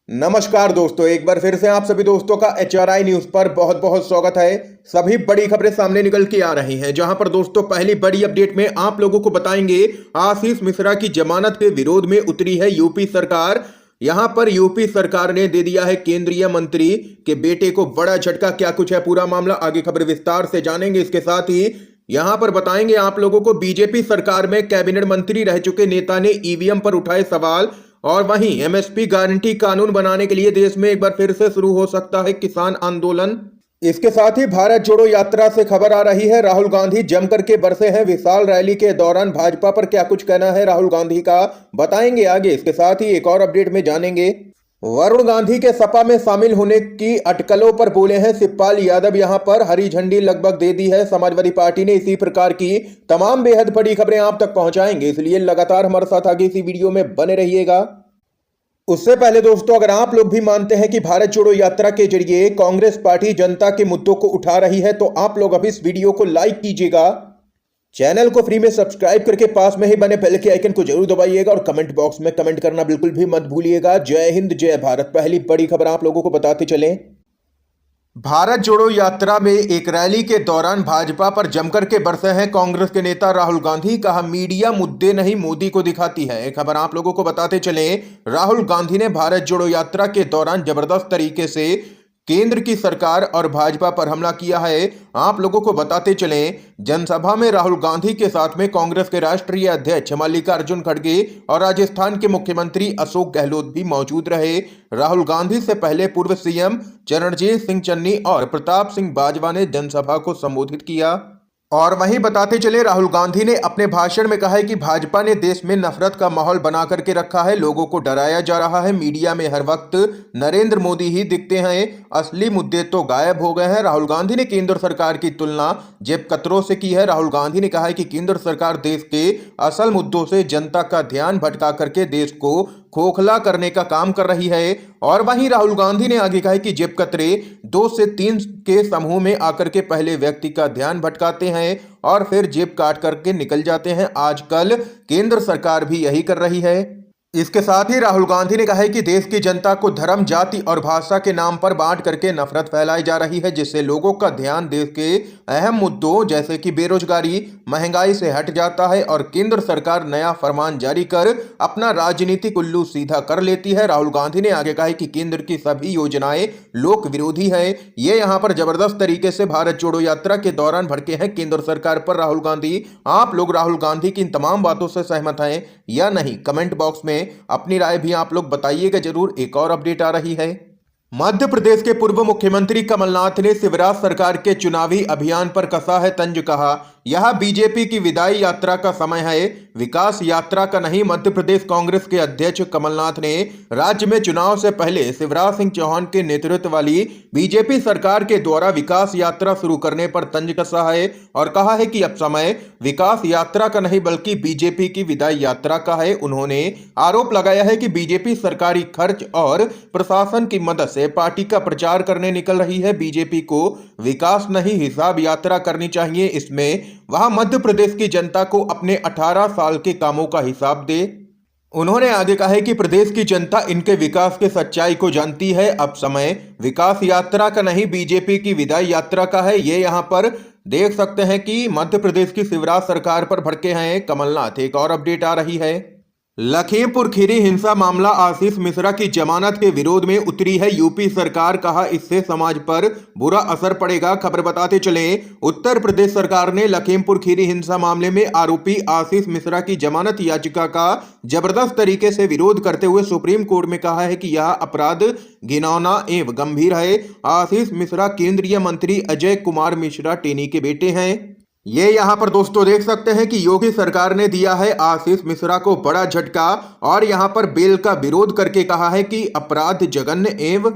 नमस्कार दोस्तों, एक बार फिर से आप सभी दोस्तों का एचआरआई न्यूज पर बहुत बहुत स्वागत है। सभी बड़ी खबरें सामने निकल के आ रही हैं, जहां पर दोस्तों पहली बड़ी अपडेट में आप लोगों को बताएंगे आशीष मिश्रा की जमानत के विरोध में उतरी है यूपी सरकार। यहां पर यूपी सरकार ने दे दिया है केंद्रीय मंत्री के बेटे को बड़ा झटका। क्या कुछ है पूरा मामला, आगे खबर विस्तार से जानेंगे। इसके साथ ही यहां पर बताएंगे आप लोगों को बीजेपी सरकार में कैबिनेट मंत्री रह चुके नेता ने ईवीएम पर उठाए सवाल, और वहीं एमएसपी गारंटी कानून बनाने के लिए देश में एक बार फिर से शुरू हो सकता है किसान आंदोलन। इसके साथ ही भारत जोड़ो यात्रा से खबर आ रही है, राहुल गांधी जमकर के बरसे हैं विशाल रैली के दौरान। भाजपा पर क्या कुछ कहना है राहुल गांधी का, बताएंगे आगे। इसके साथ ही एक और अपडेट में जानेंगे, वरुण गांधी के सपा में शामिल होने की अटकलों पर बोले हैं शिवपाल यादव। यहां पर हरी झंडी लगभग दे दी है समाजवादी पार्टी ने। इसी प्रकार की तमाम बेहद बड़ी खबरें आप तक पहुंचाएंगे, इसलिए लगातार हमारे साथ आगे इसी वीडियो में बने रहिएगा। उससे पहले दोस्तों, अगर आप लोग भी मानते हैं कि भारत जोड़ो यात्रा के जरिए कांग्रेस पार्टी जनता के मुद्दों को उठा रही है, तो आप लोग अभी इस वीडियो को लाइक कीजिएगा, चैनल को फ्री में सब्सक्राइब करके पास में ही बने बेल के आइकन को जरूर दबाइएगा, और कमेंट बॉक्स में कमेंट करना बिल्कुल भी मत भूलिएगा। जय हिंद, जय भारत। पहली बड़ी खबर आप लोगों को बताते चलें, भारत जोड़ो यात्रा में एक रैली के दौरान भाजपा पर जमकर के बरसे हैं कांग्रेस के नेता राहुल गांधी। कहा, मीडिया मुद्दे नहीं मोदी को दिखाती है। एक खबर आप लोगों को बताते चलें, राहुल गांधी ने भारत जोड़ो यात्रा के दौरान जबरदस्त तरीके से केंद्र की सरकार और भाजपा पर हमला किया है। आप लोगों को बताते चलें, जनसभा में राहुल गांधी के साथ में कांग्रेस के राष्ट्रीय अध्यक्ष मल्लिकार्जुन खड़गे और राजस्थान के मुख्यमंत्री अशोक गहलोत भी मौजूद रहे। राहुल गांधी से पहले पूर्व सीएम चरणजीत सिंह चन्नी और प्रताप सिंह बाजवा ने जनसभा को संबोधित किया। और वहीं बताते चले, राहुल गांधी ने अपने भाषण में कहा है कि भाजपा ने देश में नफरत का माहौल बना करके रखा है, लोगों को डराया जा रहा है, मीडिया में हर वक्त नरेंद्र मोदी ही दिखते हैं, असली मुद्दे तो गायब हो गए हैं। राहुल गांधी ने केंद्र सरकार की तुलना जेब कतरों से की है। राहुल गांधी ने कहा है कि केंद्र सरकार देश के असल मुद्दों से जनता का ध्यान भटका करके देश को खोखला करने का काम कर रही है। और वहीं राहुल गांधी ने आगे कहा कि जेब कतरे 2 से 3 के समूह में आकर के पहले व्यक्ति का ध्यान भटकाते हैं और फिर जेब काट करके निकल जाते हैं। आजकल केंद्र सरकार भी यही कर रही है। इसके साथ ही राहुल गांधी ने कहा है कि देश की जनता को धर्म, जाति और भाषा के नाम पर बांट करके नफरत फैलाई जा रही है, जिससे लोगों का ध्यान देश के अहम मुद्दों जैसे कि बेरोजगारी, महंगाई से हट जाता है और केंद्र सरकार नया फरमान जारी कर अपना राजनीतिक उल्लू सीधा कर लेती है। राहुल गांधी ने आगे कहा है कि केंद्र की सभी योजनाएं लोक विरोधी है। ये यहाँ पर जबरदस्त तरीके से भारत जोड़ो यात्रा के दौरान भड़के हैं केंद्र सरकार पर राहुल गांधी। आप लोग राहुल गांधी की इन तमाम बातों से सहमत हैं या नहीं, कमेंट बॉक्स में अपनी राय भी आप लोग बताइएगा जरूर। एक और अपडेट आ रही है, मध्य प्रदेश के पूर्व मुख्यमंत्री कमलनाथ ने शिवराज सरकार के चुनावी अभियान पर कसा है तंज। कहा, यह बीजेपी की विदाई यात्रा का समय है, विकास यात्रा का नहीं। मध्य प्रदेश कांग्रेस के अध्यक्ष कमलनाथ ने राज्य में चुनाव से पहले शिवराज सिंह चौहान के नेतृत्व वाली बीजेपी सरकार के द्वारा विकास यात्रा शुरू करने पर तंज कसा है और कहा है कि अब समय विकास यात्रा का नहीं बल्कि बीजेपी की विदाई यात्रा का है। उन्होंने आरोप लगाया है कि बीजेपी सरकारी खर्च और प्रशासन की मदद से पार्टी का प्रचार करने निकल रही है। बीजेपी को विकास नहीं हिसाब यात्रा करनी चाहिए, इसमें वह मध्य प्रदेश की जनता को अपने 18 साल के कामों का हिसाब दे। उन्होंने आगे कहा है कि प्रदेश की जनता इनके विकास के सच्चाई को जानती है, अब समय विकास यात्रा का नहीं बीजेपी की विदाई यात्रा का है। ये यहाँ पर देख सकते हैं कि मध्य प्रदेश की शिवराज सरकार पर भड़के हैं कमलनाथ। एक और अपडेट आ रही है, लखीमपुर खीरी हिंसा मामला, आशीष मिश्रा की जमानत के विरोध में उतरी है यूपी सरकार। कहा, इससे समाज पर बुरा असर पड़ेगा। खबर बताते चले, उत्तर प्रदेश सरकार ने लखीमपुर खीरी हिंसा मामले में आरोपी आशीष मिश्रा की जमानत याचिका का जबरदस्त तरीके से विरोध करते हुए सुप्रीम कोर्ट में कहा है कि यह अपराध घिनौना एवं गंभीर है। आशीष मिश्रा केंद्रीय मंत्री अजय कुमार मिश्रा टेनी के बेटे हैं। ये यहाँ पर दोस्तों देख सकते हैं कि योगी सरकार ने दिया है आशीष मिश्रा को बड़ा झटका और यहाँ पर बेल का विरोध करके कहा है कि अपराध जघन्य एवं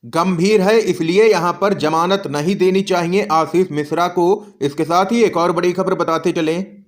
गंभीर है, इसलिए यहाँ पर जमानत नहीं देनी चाहिए आशीष मिश्रा को। इसके साथ ही एक और बड़ी खबर बताते चलें,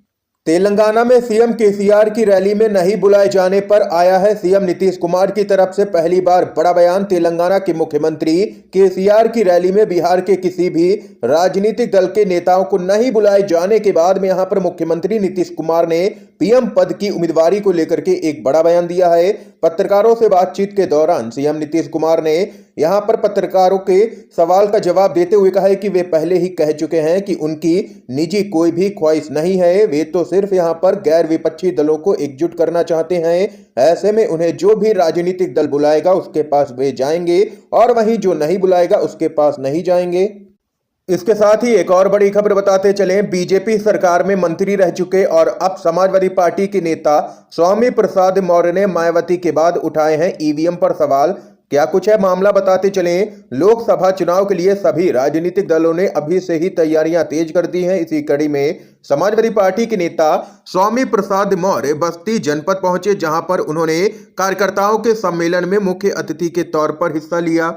तेलंगाना में सीएम केसीआर की रैली में नहीं बुलाए जाने पर आया है सीएम नीतीश कुमार की तरफ से पहली बार बड़ा बयान। तेलंगाना के मुख्यमंत्री केसीआर की रैली में बिहार के किसी भी राजनीतिक दल के नेताओं को नहीं बुलाए जाने के बाद में यहां पर मुख्यमंत्री नीतीश कुमार ने पीएम पद की उम्मीदवारी को लेकर के एक बड़ा बयान दिया है। पत्रकारों से बातचीत के दौरान सीएम नीतीश कुमार ने यहां पर पत्रकारों के सवाल का जवाब देते हुए कहा है कि वे पहले ही कह चुके हैं कि उनकी निजी कोई भी ख्वाहिश नहीं है, वे तो सिर्फ यहां पर गैर विपक्षी दलों को एकजुट करना चाहते हैं। ऐसे में उन्हें जो भी राजनीतिक दल बुलाएगा उसके पास वे जाएंगे और वहीं जो नहीं बुलाएगा उसके पास नहीं जाएंगे। इसके साथ ही एक और बड़ी खबर बताते चलें, बीजेपी सरकार में मंत्री रह चुके और अब समाजवादी पार्टी के नेता स्वामी प्रसाद मौर्य ने मायावती के बाद उठाए हैं ईवीएम पर सवाल। क्या कुछ है मामला बताते चलें। लोकसभा चुनाव के लिए सभी राजनीतिक दलों ने अभी से ही तैयारियां तेज कर दी हैं। इसी कड़ी में समाजवादी पार्टी के नेता स्वामी प्रसाद मौर्य बस्ती जनपद पहुंचे, जहां पर उन्होंने कार्यकर्ताओं के सम्मेलन में मुख्य अतिथि के तौर पर हिस्सा लिया।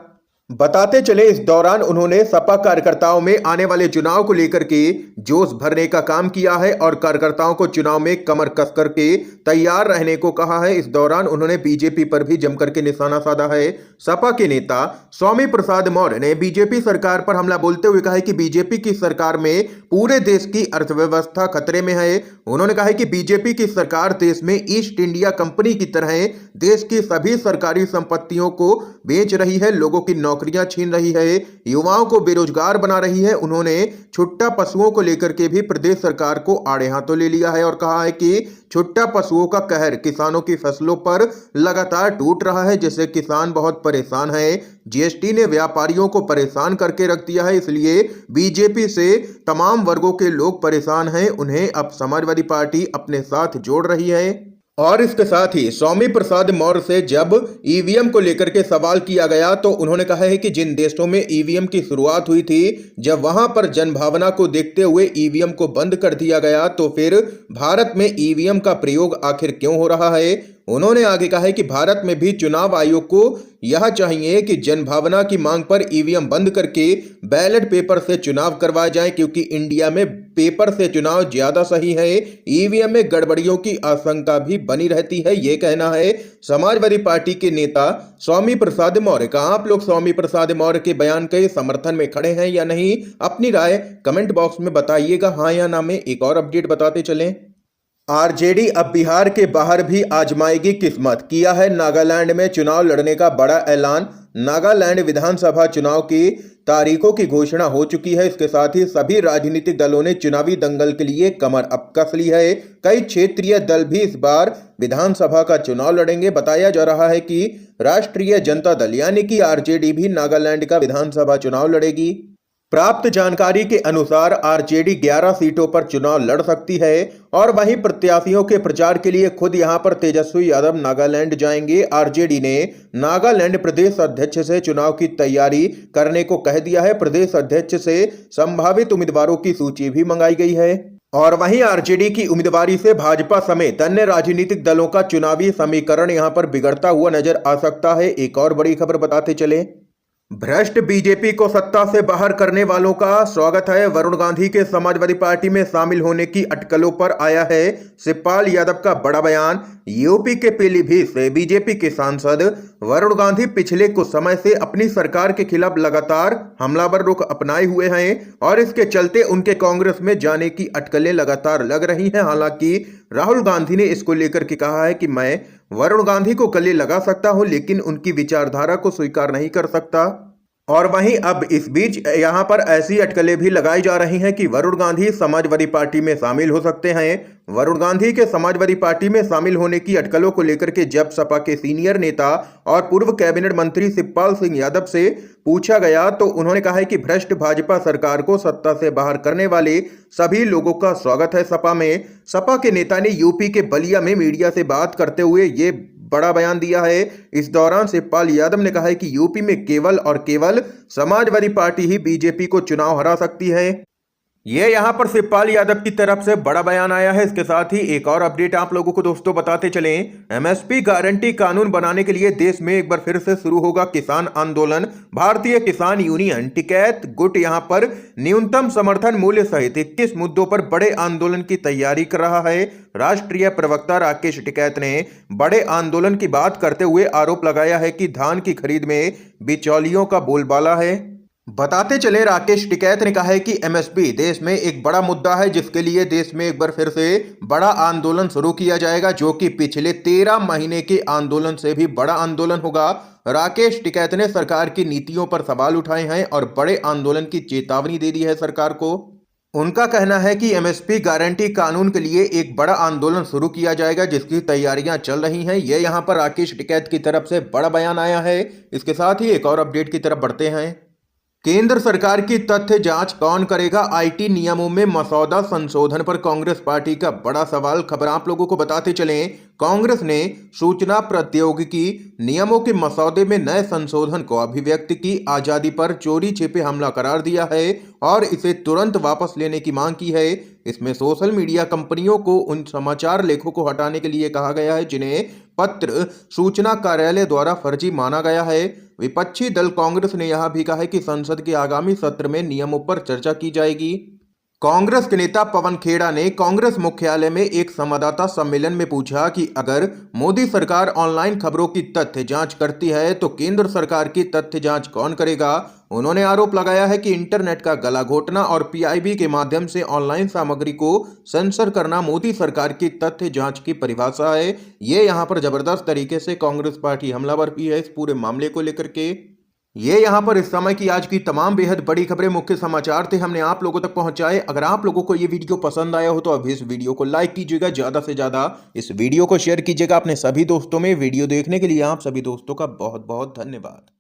बताते चले इस दौरान उन्होंने सपा कार्यकर्ताओं में आने वाले चुनाव को लेकर के जोश भरने का काम किया है और कार्यकर्ताओं को चुनाव में कमर कस करके तैयार रहने को कहा है। इस दौरान उन्होंने बीजेपी पर भी जमकर के निशाना साधा है। सपा के नेता स्वामी प्रसाद मौर्य ने बीजेपी सरकार पर हमला बोलते हुए कहा है कि बीजेपी की सरकार में पूरे देश की अर्थव्यवस्था खतरे में है। उन्होंने कहा है कि बीजेपी की सरकार देश में ईस्ट इंडिया कंपनी की तरह देश की सभी सरकारी संपत्तियों को बेच रही है, लोगों की नौकरियां छीन रही है, युवाओं को बेरोजगार बना रही है। उन्होंने छुट्टा पशुओं को लेकर के भी प्रदेश सरकार को आड़े हाथों ले लिया है और कहा है कि छुट्टा पशुओं का कहर किसानों की फसलों पर लगातार टूट रहा है, जिससे किसान बहुत परेशान है। जीएसटी ने व्यापारियों को परेशान करके रख दिया है, इसलिए बीजेपी से तमाम वर्गों के लोग परेशान हैं। उन्हें अब समाजवादी पार्टी अपने साथ जोड़ रही है। और इसके साथ ही स्वामी प्रसाद मौर्य से जब ईवीएम को लेकर के सवाल किया गया तो उन्होंने कहा है कि जिन देशों में ईवीएम की शुरुआत हुई थी, जब वहां पर जनभावना को देखते हुए ईवीएम को बंद कर दिया गया, तो फिर भारत में ईवीएम का प्रयोग आखिर क्यों हो रहा है। उन्होंने आगे कहा है कि भारत में भी चुनाव आयोग को यह चाहिए कि जनभावना की मांग पर ईवीएम बंद करके बैलेट पेपर से चुनाव करवाया जाए, क्योंकि इंडिया में पेपर से चुनाव ज्यादा सही है। ईवीएम में गड़बड़ियों की आशंका भी बनी रहती है, ये कहना है समाजवादी पार्टी के नेता स्वामी प्रसाद मौर्य का। आप लोग स्वामी प्रसाद मौर्य के बयान के समर्थन में खड़े हैं या नहीं, अपनी राय कमेंट बॉक्स में बताइएगा, हाँ या ना में। एक और अपडेट बताते चलें, आरजेडी अब बिहार के बाहर भी आजमाएगी किस्मत, किया है नागालैंड में चुनाव लड़ने का बड़ा ऐलान। नागालैंड विधानसभा चुनाव की तारीखों की घोषणा हो चुकी है। इसके साथ ही सभी राजनीतिक दलों ने चुनावी दंगल के लिए कमर अब कस ली है। कई क्षेत्रीय दल भी इस बार विधानसभा का चुनाव लड़ेंगे। बताया जा रहा है कि राष्ट्रीय जनता दल यानी कि आरजेडी भी नागालैंड का विधानसभा चुनाव लड़ेगी। प्राप्त जानकारी के अनुसार आरजेडी 11 सीटों पर चुनाव लड़ सकती है और वहीं प्रत्याशियों के प्रचार के लिए खुद यहां पर तेजस्वी यादव नागालैंड जाएंगे। आरजेडी ने नागालैंड प्रदेश अध्यक्ष से चुनाव की तैयारी करने को कह दिया है। प्रदेश अध्यक्ष से संभावित उम्मीदवारों की सूची भी मंगाई गई है। और वहीं आरजेडी की उम्मीदवारी से भाजपा समेत अन्य राजनीतिक दलों का चुनावी समीकरण यहां पर बिगड़ता हुआ नजर आ सकता है। एक और बड़ी खबर बताते चले, भ्रष्ट बीजेपी को सत्ता से बाहर करने वालों का स्वागत है। वरुण गांधी के समाजवादी पार्टी में शामिल होने की अटकलों पर आया है शिवपाल यादव का बड़ा बयान। यूपी के पीलीभीत से बीजेपी के सांसद वरुण गांधी पिछले कुछ समय से अपनी सरकार के खिलाफ लगातार हमलावर रुख अपनाए हुए हैं और इसके चलते उनके कांग्रेस में जाने की अटकलें लगातार लग रही हैं। हालांकि राहुल गांधी ने इसको लेकर के कहा है कि मैं वरुण गांधी को गले लगा सकता हूं, लेकिन उनकी विचारधारा को स्वीकार नहीं कर सकता। और वहीं अब इस बीच यहां पर ऐसी अटकलें भी लगाई जा रही हैं कि वरुण गांधी समाजवादी पार्टी में शामिल हो सकते हैं। वरुण गांधी के समाजवादी पार्टी में शामिल होने की अटकलों को लेकर के जब सपा के सीनियर नेता और पूर्व कैबिनेट मंत्री शिवपाल सिंह यादव से पूछा गया तो उन्होंने कहा है कि भ्रष्ट भाजपा सरकार को सत्ता से बाहर करने वाले सभी लोगों का स्वागत है सपा में। सपा के नेता ने यूपी के बलिया में मीडिया से बात करते हुए ये बड़ा बयान दिया है। इस दौरान शिवपाल यादव ने कहा है कि यूपी में केवल और केवल समाजवादी पार्टी ही बीजेपी को चुनाव हरा सकती है। ये यहाँ पर शिवपाल यादव की तरफ से बड़ा बयान आया है। इसके साथ ही एक और अपडेट आप लोगों को दोस्तों बताते चलें। एमएसपी गारंटी कानून बनाने के लिए देश में एक बार फिर से शुरू होगा किसान आंदोलन। भारतीय किसान यूनियन टिकैत गुट यहाँ पर न्यूनतम समर्थन मूल्य सहित 21 मुद्दों पर बड़े आंदोलन की तैयारी कर रहा है। राष्ट्रीय प्रवक्ता राकेश टिकैत ने बड़े आंदोलन की बात करते हुए आरोप लगाया है कि धान की खरीद में बिचौलियों का बोलबाला है। बताते चले, राकेश टिकैत ने कहा है कि एमएसपी देश में एक बड़ा मुद्दा है, जिसके लिए देश में एक बार फिर से बड़ा आंदोलन शुरू किया जाएगा, जो कि पिछले 13 महीने के आंदोलन से भी बड़ा आंदोलन होगा। राकेश टिकैत ने सरकार की नीतियों पर सवाल उठाए हैं और बड़े आंदोलन की चेतावनी दे दी है सरकार को। उनका कहना है कि एमएसपी गारंटी कानून के लिए एक बड़ा आंदोलन शुरू किया जाएगा, जिसकी तैयारियां चल रही हैं। ये यहां पर राकेश टिकैत की तरफ से बड़ा बयान आया है। इसके साथ ही एक और अपडेट की तरफ बढ़ते हैं। केंद्र सरकार की तथ्य जांच कौन करेगा? आईटी नियमों में मसौदा संशोधन पर कांग्रेस पार्टी का बड़ा सवाल। खबर आप लोगों को बताते चलें, कांग्रेस ने सूचना प्रौद्योगिकी नियमों के मसौदे में नए संशोधन को अभिव्यक्ति की आजादी पर चोरी छिपे हमला करार दिया है और इसे तुरंत वापस लेने की मांग की है। इसमें सोशल मीडिया कंपनियों को उन समाचार लेखों को हटाने के लिए कहा गया है जिन्हें पत्र सूचना कार्यालय द्वारा फर्जी माना गया है। विपक्षी दल कांग्रेस ने यह भी कहा है कि संसद के आगामी सत्र में नियमों पर चर्चा की जाएगी। कांग्रेस के नेता पवन खेड़ा ने कांग्रेस मुख्यालय में एक संवाददाता सम्मेलन में पूछा कि अगर मोदी सरकार ऑनलाइन खबरों की तथ्य जांच करती है तो केंद्र सरकार की तथ्य जांच कौन करेगा। उन्होंने आरोप लगाया है कि इंटरनेट का गला घोटना और पीआईबी के माध्यम से ऑनलाइन सामग्री को सेंसर करना मोदी सरकार की तथ्य जांच की परिभाषा है। ये यहाँ पर जबरदस्त तरीके से कांग्रेस पार्टी हमलावर भी है इस पूरे मामले को लेकर के। ये यहाँ पर इस समय की आज की तमाम बेहद बड़ी खबरें, मुख्य समाचार थे, हमने आप लोगों तक पहुंचाए। अगर आप लोगों को ये वीडियो पसंद आया हो तो अभी इस वीडियो को लाइक कीजिएगा, ज्यादा से ज्यादा इस वीडियो को शेयर कीजिएगा अपने सभी दोस्तों में। वीडियो देखने के लिए आप सभी दोस्तों का बहुत बहुत धन्यवाद।